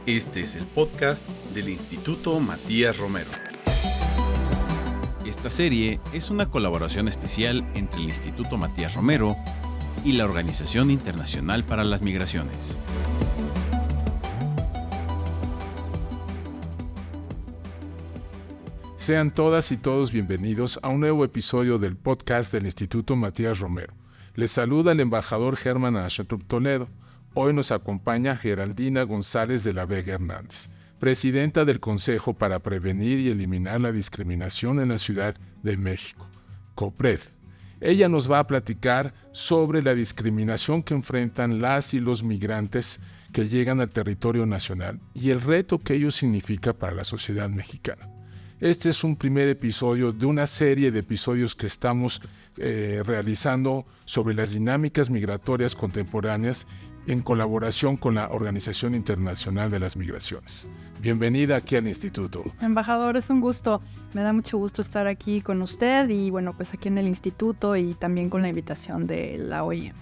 Este es el podcast del Instituto Matías Romero. Esta serie es una colaboración especial entre el Instituto Matías Romero y la Organización Internacional para las Migraciones. Sean todas y todos bienvenidos a un nuevo episodio del podcast del Instituto Matías Romero. Les saluda el embajador Germán Aschenrup Toledo. Hoy nos acompaña Geraldina González de la Vega Hernández, presidenta del Consejo para Prevenir y Eliminar la Discriminación en la Ciudad de México, COPRED. Ella nos va a platicar sobre la discriminación que enfrentan las y los migrantes que llegan al territorio nacional y el reto que ello significa para la sociedad mexicana. Este es un primer episodio de una serie de episodios que estamos realizando sobre las dinámicas migratorias contemporáneas en colaboración con la Organización Internacional de las Migraciones. Bienvenida aquí al Instituto. Embajador, es un gusto. Me da mucho gusto estar aquí con usted y pues aquí en el Instituto y también con la invitación de la OIM.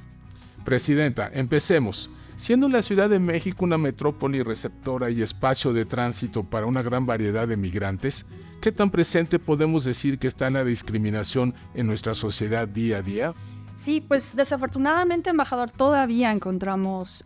Presidenta, empecemos. Siendo la Ciudad de México una metrópoli receptora y espacio de tránsito para una gran variedad de migrantes, ¿qué tan presente podemos decir que está la discriminación en nuestra sociedad día a día? Sí, pues desafortunadamente, embajador, todavía encontramos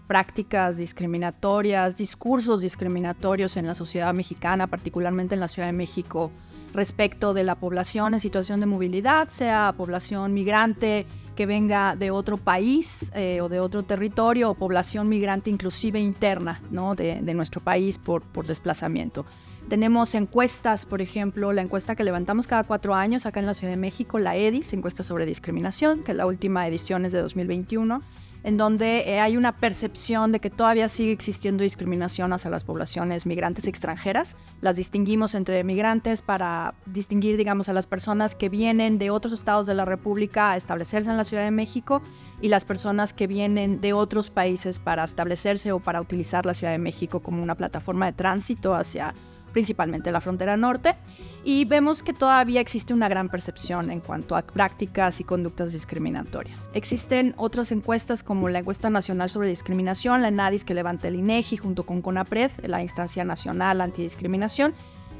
prácticas discriminatorias, discursos discriminatorios en la sociedad mexicana, particularmente en la Ciudad de México, respecto de la población en situación de movilidad, sea población migrante que venga de otro país o de otro territorio, o población migrante inclusive interna, ¿no? de nuestro país por desplazamiento. Tenemos encuestas, por ejemplo, la encuesta que levantamos cada 4 años acá en la Ciudad de México, la EDIS, encuesta sobre discriminación, que la última edición es de 2021, en donde hay una percepción de que todavía sigue existiendo discriminación hacia las poblaciones migrantes extranjeras. Las distinguimos entre migrantes para distinguir, digamos, a las personas que vienen de otros estados de la República a establecerse en la Ciudad de México y las personas que vienen de otros países para establecerse o para utilizar la Ciudad de México como una plataforma de tránsito hacia principalmente la frontera norte, y vemos que todavía existe una gran percepción en cuanto a prácticas y conductas discriminatorias. Existen otras encuestas como la Encuesta Nacional sobre Discriminación, la ENADIS, que levanta el INEGI junto con CONAPRED, la Instancia Nacional Antidiscriminación,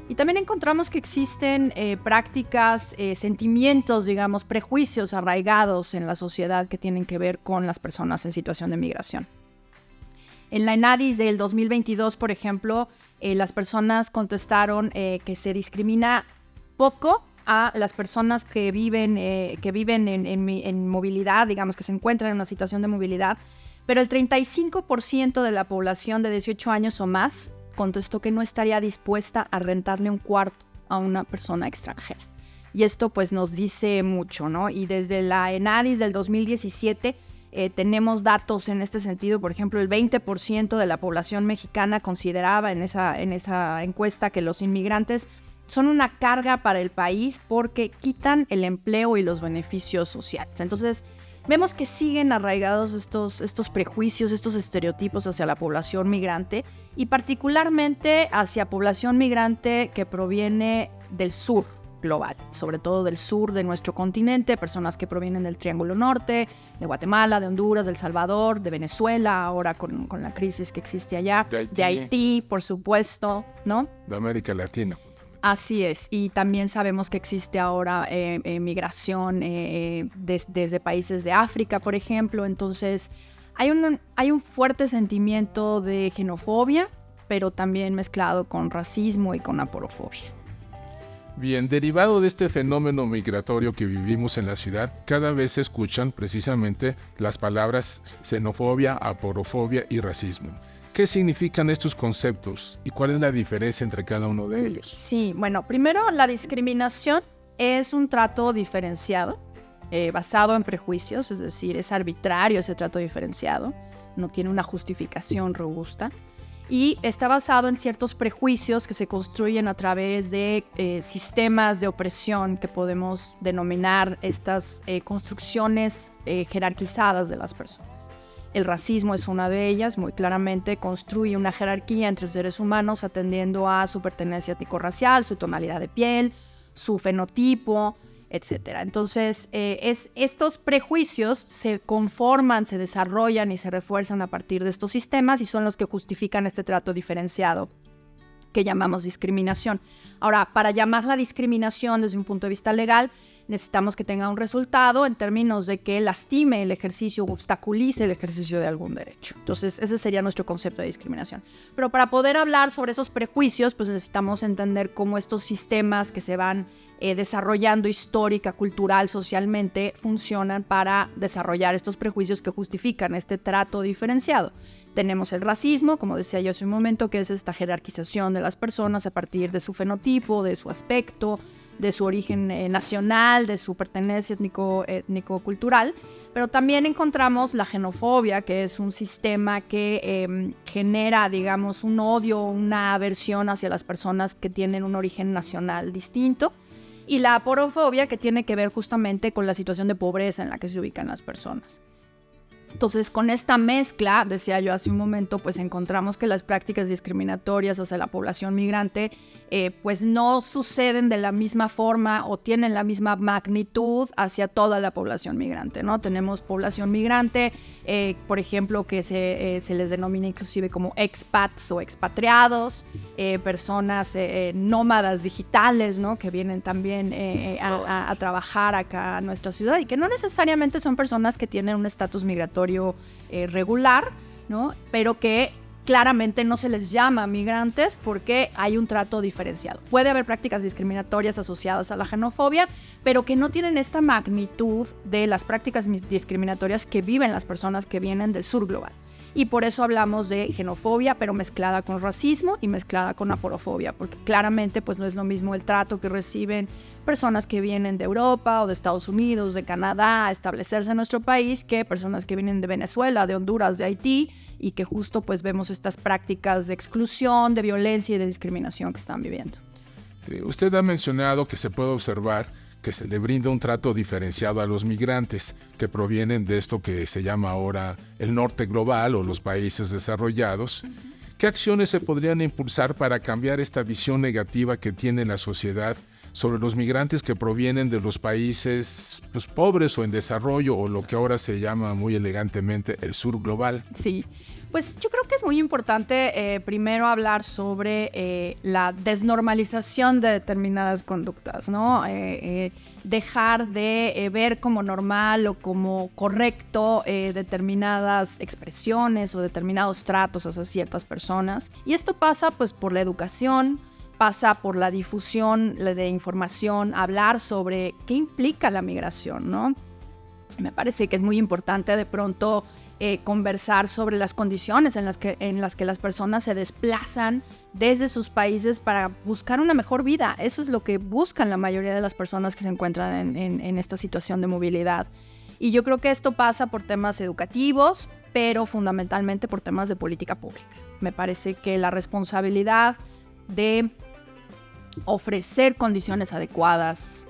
y también encontramos que existen prácticas, sentimientos, digamos, prejuicios arraigados en la sociedad que tienen que ver con las personas en situación de migración. En la ENADIS del 2022, por ejemplo, las personas contestaron que se discrimina poco a las personas que viven en movilidad, digamos, que se encuentran en una situación de movilidad, pero el 35% de la población de 18 años o más contestó que no estaría dispuesta a rentarle un cuarto a una persona extranjera. Y esto pues nos dice mucho, ¿no? Y desde la ENADIS del 2017 tenemos datos en este sentido. Por ejemplo, el 20% de la población mexicana consideraba en esa encuesta que los inmigrantes son una carga para el país porque quitan el empleo y los beneficios sociales. Entonces, vemos que siguen arraigados estos prejuicios, estos estereotipos hacia la población migrante y particularmente hacia población migrante que proviene del sur global, sobre todo del sur de nuestro continente, personas que provienen del Triángulo Norte, de Guatemala, de Honduras, de El Salvador, de Venezuela, ahora con la crisis que existe allá, de Haití, por supuesto, ¿no? De América Latina. Así es, y también sabemos que existe ahora migración desde países de África, por ejemplo. Entonces hay un fuerte sentimiento de xenofobia, pero también mezclado con racismo y con aporofobia. Bien, derivado de este fenómeno migratorio que vivimos en la ciudad, cada vez se escuchan precisamente las palabras xenofobia, aporofobia y racismo. ¿Qué significan estos conceptos y cuál es la diferencia entre cada uno de ellos? Sí, bueno, primero la discriminación es un trato diferenciado, basado en prejuicios, es decir, es arbitrario ese trato diferenciado, no tiene una justificación robusta. Y está basado en ciertos prejuicios que se construyen a través de sistemas de opresión que podemos denominar estas construcciones jerarquizadas de las personas. El racismo es una de ellas, muy claramente construye una jerarquía entre seres humanos atendiendo a su pertenencia étnico-racial, su tonalidad de piel, su fenotipo, etcétera. Entonces, estos prejuicios se conforman, se desarrollan y se refuerzan a partir de estos sistemas y son los que justifican este trato diferenciado que llamamos discriminación. Ahora, para llamarla discriminación desde un punto de vista legal, necesitamos que tenga un resultado en términos de que lastime el ejercicio o obstaculice el ejercicio de algún derecho. Entonces, ese sería nuestro concepto de discriminación. Pero para poder hablar sobre esos prejuicios, pues necesitamos entender cómo estos sistemas que se van desarrollando histórica, cultural, socialmente, funcionan para desarrollar estos prejuicios que justifican este trato diferenciado. Tenemos el racismo, como decía yo hace un momento, que es esta jerarquización de las personas a partir de su fenotipo, de su aspecto, de su origen nacional, de su pertenencia étnico-cultural, pero también encontramos la xenofobia, que es un sistema que genera, digamos, un odio, una aversión hacia las personas que tienen un origen nacional distinto, y la aporofobia, que tiene que ver justamente con la situación de pobreza en la que se ubican las personas. Entonces, con esta mezcla, decía yo hace un momento, pues encontramos que las prácticas discriminatorias hacia la población migrante pues no suceden de la misma forma o tienen la misma magnitud hacia toda la población migrante, ¿no? Tenemos población migrante, por ejemplo, que se les denomina inclusive como expats o expatriados, personas nómadas digitales, ¿no? Que vienen también a trabajar acá a nuestra ciudad y que no necesariamente son personas que tienen un estatus migratorio regular, ¿no? Pero que claramente no se les llama migrantes porque hay un trato diferenciado. Puede haber prácticas discriminatorias asociadas a la xenofobia, pero que no tienen esta magnitud de las prácticas discriminatorias que viven las personas que vienen del sur global. Y por eso hablamos de xenofobia, pero mezclada con racismo y mezclada con aporofobia, porque claramente pues no es lo mismo el trato que reciben personas que vienen de Europa o de Estados Unidos, de Canadá, a establecerse en nuestro país, que personas que vienen de Venezuela, de Honduras, de Haití, y que justo pues vemos estas prácticas de exclusión, de violencia y de discriminación que están viviendo. Usted ha mencionado que se puede observar que se le brinda un trato diferenciado a los migrantes que provienen de esto que se llama ahora el norte global o los países desarrollados. ¿Qué acciones se podrían impulsar para cambiar esta visión negativa que tiene la sociedad sobre los migrantes que provienen de los países pues, pobres o en desarrollo o lo que ahora se llama muy elegantemente el sur global? Sí, pues yo creo que es muy importante primero hablar sobre la desnormalización de determinadas conductas, ¿no? Dejar de ver como normal o como correcto determinadas expresiones o determinados tratos hacia ciertas personas. Y esto pasa pues por la educación, pasa por la difusión de información, hablar sobre qué implica la migración, ¿no? Me parece que es muy importante de pronto conversar sobre las condiciones en las que las personas se desplazan desde sus países para buscar una mejor vida. Eso es lo que buscan la mayoría de las personas que se encuentran en esta situación de movilidad. Y yo creo que esto pasa por temas educativos, pero fundamentalmente por temas de política pública. Me parece que la responsabilidad de ofrecer condiciones adecuadas,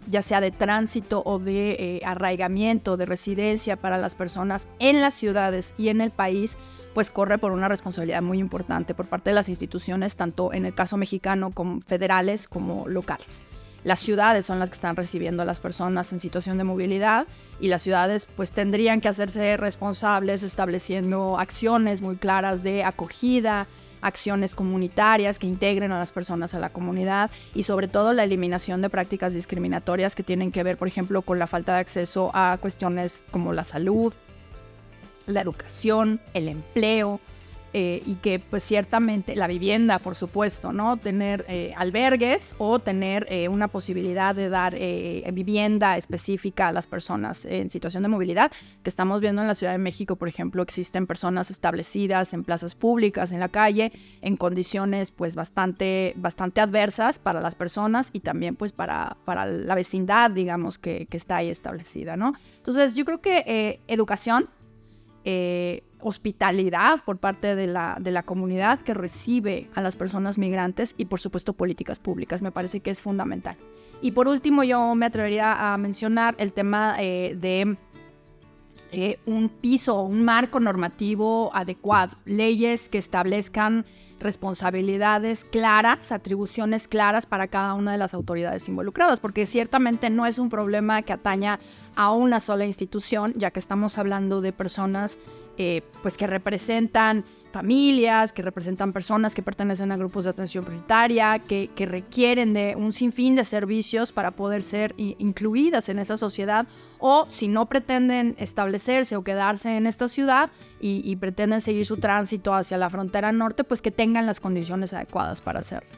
ya sea de tránsito o de arraigamiento, de residencia para las personas en las ciudades y en el país, pues corre por una responsabilidad muy importante por parte de las instituciones, tanto en el caso mexicano como federales como locales. Las ciudades son las que están recibiendo a las personas en situación de movilidad y las ciudades pues tendrían que hacerse responsables estableciendo acciones muy claras de acogida, acciones comunitarias que integren a las personas a la comunidad y sobre todo la eliminación de prácticas discriminatorias que tienen que ver, por ejemplo, con la falta de acceso a cuestiones como la salud, la educación, el empleo, y que pues ciertamente la vivienda, por supuesto, ¿no? Tener albergues o tener una posibilidad de dar vivienda específica a las personas en situación de movilidad, que estamos viendo en la Ciudad de México, por ejemplo, existen personas establecidas en plazas públicas, en la calle, en condiciones pues bastante adversas para las personas y también pues para la vecindad, digamos, que está ahí establecida, ¿no? Entonces yo creo que educación, hospitalidad por parte de la comunidad que recibe a las personas migrantes y por supuesto políticas públicas, me parece que es fundamental. Y por último yo me atrevería a mencionar el tema de un piso, un marco normativo adecuado, leyes que establezcan responsabilidades claras, atribuciones claras para cada una de las autoridades involucradas, porque ciertamente no es un problema que ataña a una sola institución, ya que estamos hablando de personas pues que representan familias, que representan personas que pertenecen a grupos de atención prioritaria, que requieren de un sinfín de servicios para poder ser incluidas en esa sociedad, o si no pretenden establecerse o quedarse en esta ciudad y pretenden seguir su tránsito hacia la frontera norte, pues que tengan las condiciones adecuadas para hacerlo.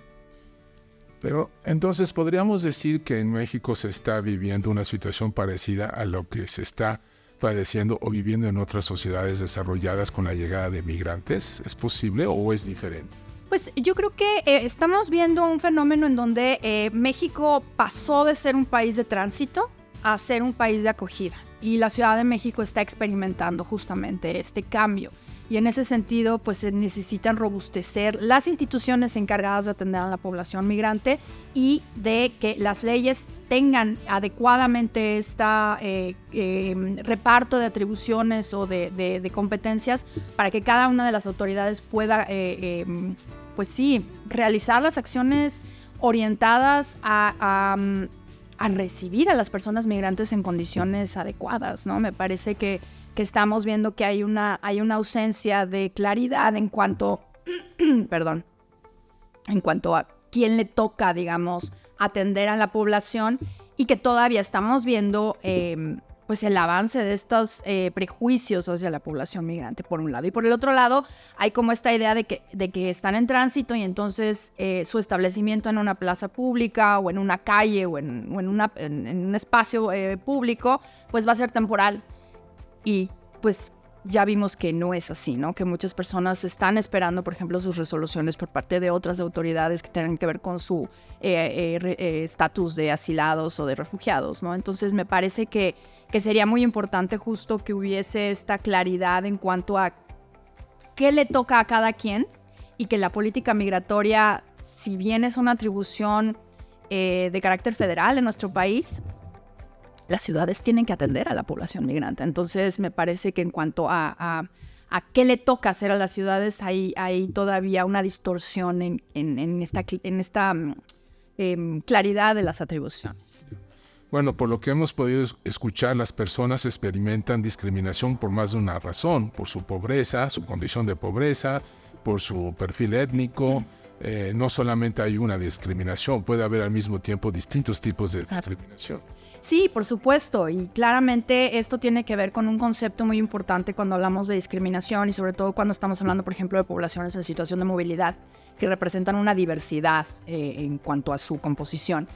Pero entonces podríamos decir que en México se está viviendo una situación parecida a lo que se está padeciendo o viviendo en otras sociedades desarrolladas con la llegada de migrantes. ¿Es posible o es diferente? Pues yo creo que estamos viendo un fenómeno en donde México pasó de ser un país de tránsito a ser un país de acogida. Y la Ciudad de México está experimentando justamente este cambio. Y en ese sentido, pues se necesitan robustecer las instituciones encargadas de atender a la población migrante y de que las leyes tengan adecuadamente este reparto de atribuciones o de competencias para que cada una de las autoridades pueda, pues sí, realizar las acciones orientadas a recibir a las personas migrantes en condiciones adecuadas, ¿no? Me parece que estamos viendo que hay una ausencia de claridad en cuanto a quién le toca, digamos, atender a la población, y que todavía estamos viendo pues el avance de estos prejuicios hacia la población migrante, por un lado. Y por el otro lado, hay como esta idea de que están en tránsito y entonces su establecimiento en una plaza pública o en una calle o en un espacio público, pues va a ser temporal. Y pues ya vimos que no es así, ¿no? Que muchas personas están esperando, por ejemplo, sus resoluciones por parte de otras autoridades que tengan que ver con su estatus de asilados o de refugiados, ¿no? Entonces me parece que sería muy importante justo que hubiese esta claridad en cuanto a qué le toca a cada quien, y que la política migratoria, si bien es una atribución de carácter federal en nuestro país, las ciudades tienen que atender a la población migrante. Entonces, me parece que en cuanto a qué le toca hacer a las ciudades, hay todavía una distorsión en esta claridad de las atribuciones. Bueno, por lo que hemos podido escuchar, las personas experimentan discriminación por más de una razón, por su pobreza, su condición de pobreza, por su perfil étnico. No solamente hay una discriminación, puede haber al mismo tiempo distintos tipos de discriminación. Sí, por supuesto, y claramente esto tiene que ver con un concepto muy importante cuando hablamos de discriminación, y sobre todo cuando estamos hablando, por ejemplo, de poblaciones en situación de movilidad que representan una diversidad en cuanto a su composición.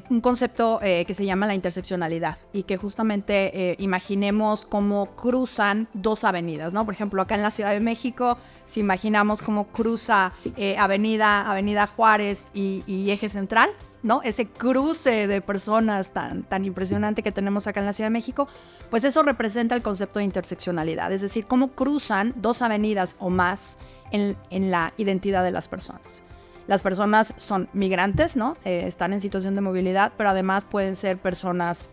Un concepto que se llama la interseccionalidad, y que justamente imaginemos cómo cruzan dos avenidas, ¿no? Por ejemplo, acá en la Ciudad de México, si imaginamos cómo cruza Avenida Juárez y Eje Central, ¿no? Ese cruce de personas tan impresionante que tenemos acá en la Ciudad de México, pues eso representa el concepto de interseccionalidad, es decir, cómo cruzan dos avenidas o más en la identidad de las personas. Las personas son migrantes, ¿no? Están en situación de movilidad, pero además pueden ser personas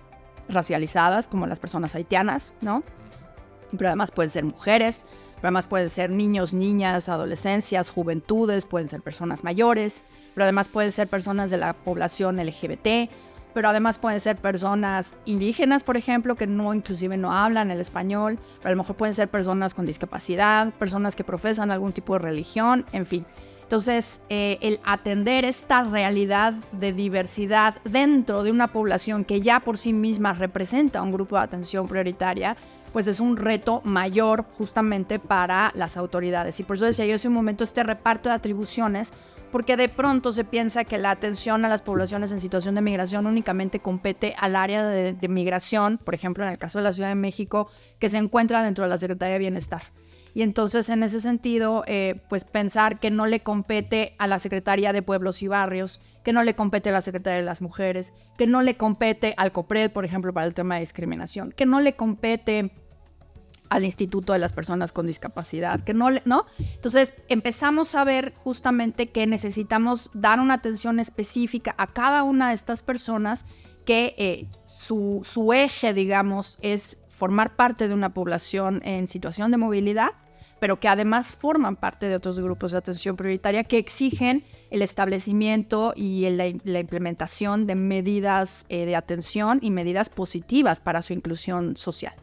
racializadas, como las personas haitianas, ¿no? Pero además pueden ser mujeres, pero además pueden ser niños, niñas, adolescencias, juventudes, pueden ser personas mayores, pero además pueden ser personas de la población LGBT, pero además pueden ser personas indígenas, por ejemplo, que inclusive no hablan el español, pero a lo mejor pueden ser personas con discapacidad, personas que profesan algún tipo de religión, en fin. Entonces, el atender esta realidad de diversidad dentro de una población que ya por sí misma representa un grupo de atención prioritaria, pues es un reto mayor justamente para las autoridades. Y por eso decía yo hace un momento este reparto de atribuciones, porque de pronto se piensa que la atención a las poblaciones en situación de migración únicamente compete al área de migración, por ejemplo, en el caso de la Ciudad de México, que se encuentra dentro de la Secretaría de Bienestar. Y entonces, en ese sentido, pues pensar que no le compete a la Secretaría de Pueblos y Barrios, que no le compete a la Secretaría de las Mujeres, que no le compete al COPRED, por ejemplo, para el tema de discriminación, que no le compete al Instituto de las Personas con Discapacidad, que no. Entonces, empezamos a ver justamente que necesitamos dar una atención específica a cada una de estas personas que su eje, digamos, es formar parte de una población en situación de movilidad, pero que además forman parte de otros grupos de atención prioritaria que exigen el establecimiento y la implementación de medidas de atención y medidas positivas para su inclusión social.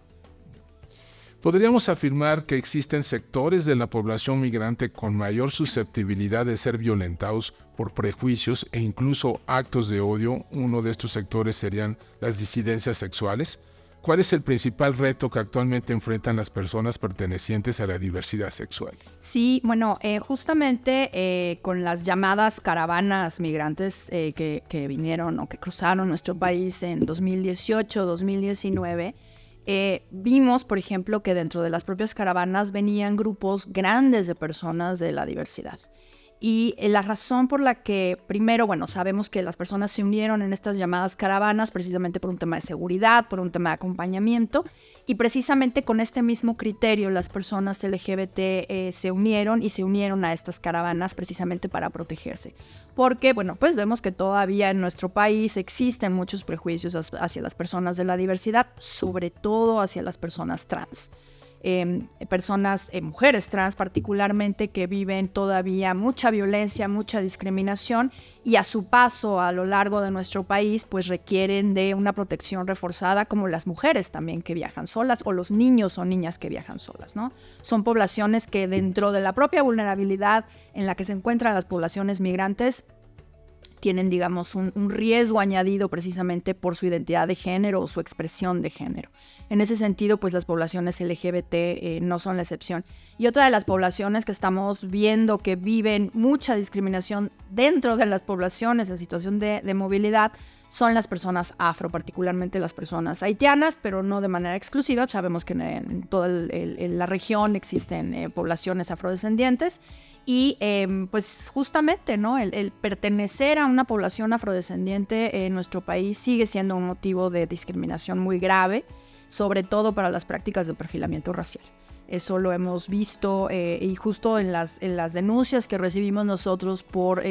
¿Podríamos afirmar que existen sectores de la población migrante con mayor susceptibilidad de ser violentados por prejuicios e incluso actos de odio? Uno de estos sectores serían las disidencias sexuales. ¿Cuál es el principal reto que actualmente enfrentan las personas pertenecientes a la diversidad sexual? Sí, bueno, justamente con las llamadas caravanas migrantes que vinieron o que cruzaron nuestro país en 2018, 2019, vimos, por ejemplo, que dentro de las propias caravanas venían grupos grandes de personas de la diversidad. Y la razón por la que, primero, bueno, sabemos que las personas se unieron en estas llamadas caravanas precisamente por un tema de seguridad, por un tema de acompañamiento, y precisamente con este mismo criterio las personas LGBT se unieron a estas caravanas precisamente para protegerse. Porque, bueno, pues vemos que todavía en nuestro país existen muchos prejuicios hacia las personas de la diversidad, sobre todo hacia las personas trans. Mujeres trans particularmente, que viven todavía mucha violencia, mucha discriminación, y a su paso a lo largo de nuestro país pues requieren de una protección reforzada, como las mujeres también que viajan solas, o los niños o niñas que viajan solas, ¿no? Son poblaciones que dentro de la propia vulnerabilidad en la que se encuentran las poblaciones migrantes tienen, digamos, un riesgo añadido precisamente por su identidad de género o su expresión de género. En ese sentido, pues las poblaciones LGBT no son la excepción. Y otra de las poblaciones que estamos viendo que viven mucha discriminación dentro de las poblaciones en situación de movilidad son las personas afro, particularmente las personas haitianas, pero no de manera exclusiva. Sabemos que en toda la región existen poblaciones afrodescendientes. Y pues justamente, ¿no? El pertenecer a una población afrodescendiente en nuestro país sigue siendo un motivo de discriminación muy grave, sobre todo para las prácticas de perfilamiento racial. Eso lo hemos visto y justo en las denuncias que recibimos nosotros por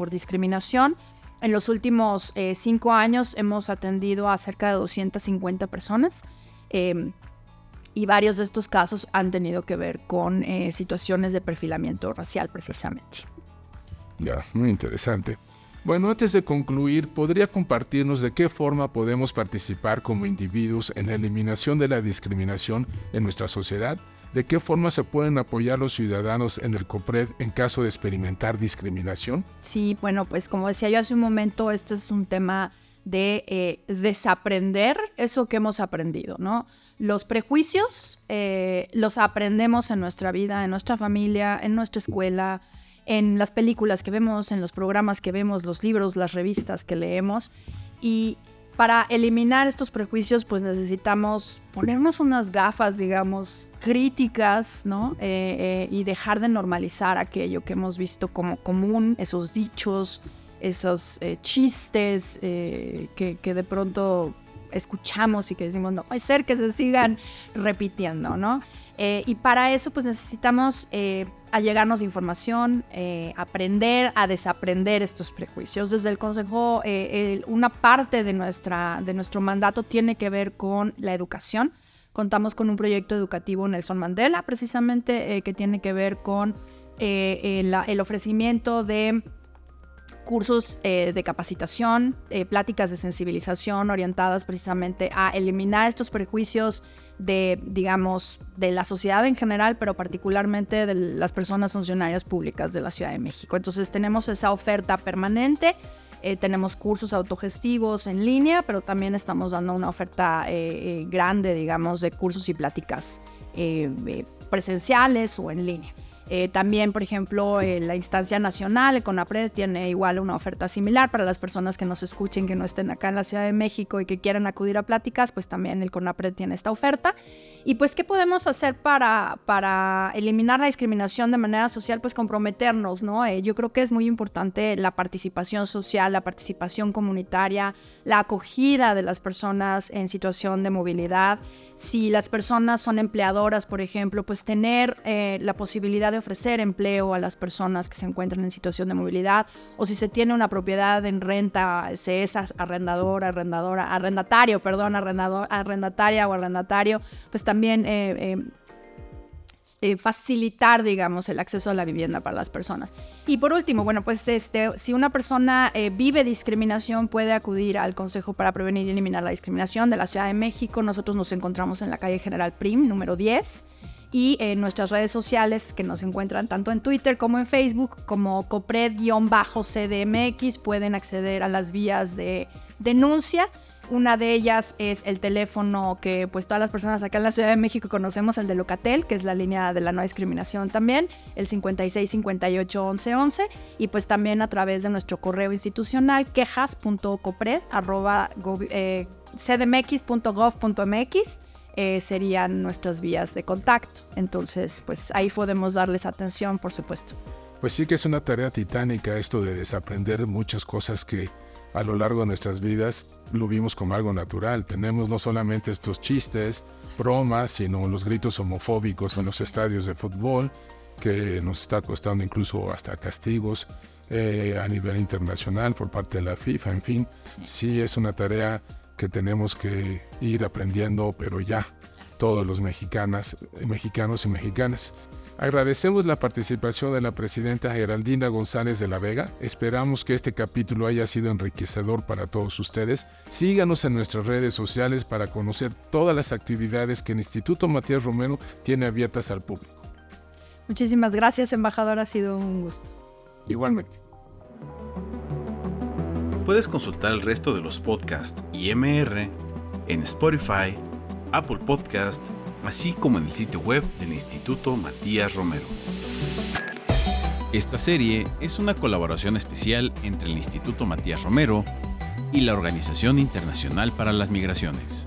discriminación. En los últimos 5 años hemos atendido a cerca de 250 personas. Y varios de estos casos han tenido que ver con situaciones de perfilamiento racial, precisamente. Ya, muy interesante. Bueno, antes de concluir, ¿podría compartirnos de qué forma podemos participar como individuos en la eliminación de la discriminación en nuestra sociedad? ¿De qué forma se pueden apoyar los ciudadanos en el COPRED en caso de experimentar discriminación? Sí, bueno, pues como decía yo hace un momento, este es un tema de desaprender eso que hemos aprendido, ¿no? Los prejuicios los aprendemos en nuestra vida, en nuestra familia, en nuestra escuela, en las películas que vemos, en los programas que vemos, los libros, las revistas que leemos. Y para eliminar estos prejuicios, pues necesitamos ponernos unas gafas, digamos, críticas, ¿no? Y dejar de normalizar aquello que hemos visto como común, esos dichos, esos chistes que de pronto escuchamos y que decimos, no puede ser que se sigan repitiendo, ¿no? Y para eso pues necesitamos allegarnos de información, aprender a desaprender estos prejuicios. Desde el Consejo, una parte de nuestro mandato tiene que ver con la educación. Contamos con un proyecto educativo Nelson Mandela, precisamente, que tiene que ver con el ofrecimiento de cursos de capacitación, pláticas de sensibilización orientadas precisamente a eliminar estos prejuicios de la sociedad en general, pero particularmente de las personas funcionarias públicas de la Ciudad de México. Entonces tenemos esa oferta permanente, tenemos cursos autogestivos en línea, pero también estamos dando una oferta grande, digamos, de cursos y pláticas presenciales o en línea. También, por ejemplo, la instancia nacional, el CONAPRED, tiene igual una oferta similar para las personas que nos escuchen, que no estén acá en la Ciudad de México y que quieran acudir a pláticas, pues también el CONAPRED tiene esta oferta. Y pues, ¿qué podemos hacer para eliminar la discriminación de manera social? Pues comprometernos, ¿no? Yo creo que es muy importante la participación social, la participación comunitaria, la acogida de las personas en situación de movilidad. Si las personas son empleadoras, por ejemplo, pues tener la posibilidad de ofrecer empleo a las personas que se encuentran en situación de movilidad, o si se tiene una propiedad en renta, se es arrendataria o arrendatario, pues también facilitar, digamos, el acceso a la vivienda para las personas. Y por último, bueno, pues si una persona vive discriminación, puede acudir al Consejo para Prevenir y Eliminar la Discriminación de la Ciudad de México. Nosotros nos encontramos en la calle General Prim, número 10. Y en nuestras redes sociales, que nos encuentran tanto en Twitter como en Facebook, como COPRED-CDMX, pueden acceder a las vías de denuncia. Una de ellas es el teléfono que pues todas las personas acá en la Ciudad de México conocemos, el de Locatel, que es la línea de la no discriminación también, el 56 58 11 11, y pues también a través de nuestro correo institucional quejas.copred@cdmx.gov.mx. Serían nuestras vías de contacto. Entonces, pues ahí podemos darles atención, por supuesto. Pues sí que es una tarea titánica esto de desaprender muchas cosas que a lo largo de nuestras vidas lo vimos como algo natural. Tenemos no solamente estos chistes, bromas, sino los gritos homofóbicos en los estadios de fútbol, que nos está costando incluso hasta castigos a nivel internacional por parte de la FIFA. En fin, sí es una tarea que tenemos que ir aprendiendo, pero ya, todos los mexicanos y mexicanas. Agradecemos la participación de la presidenta Geraldina González de la Vega. Esperamos que este capítulo haya sido enriquecedor para todos ustedes. Síganos en nuestras redes sociales para conocer todas las actividades que el Instituto Matías Romero tiene abiertas al público. Muchísimas gracias, embajador. Ha sido un gusto. Igualmente. Puedes consultar el resto de los podcasts y MR en Spotify, Apple Podcast, así como en el sitio web del Instituto Matías Romero. Esta serie es una colaboración especial entre el Instituto Matías Romero y la Organización Internacional para las Migraciones.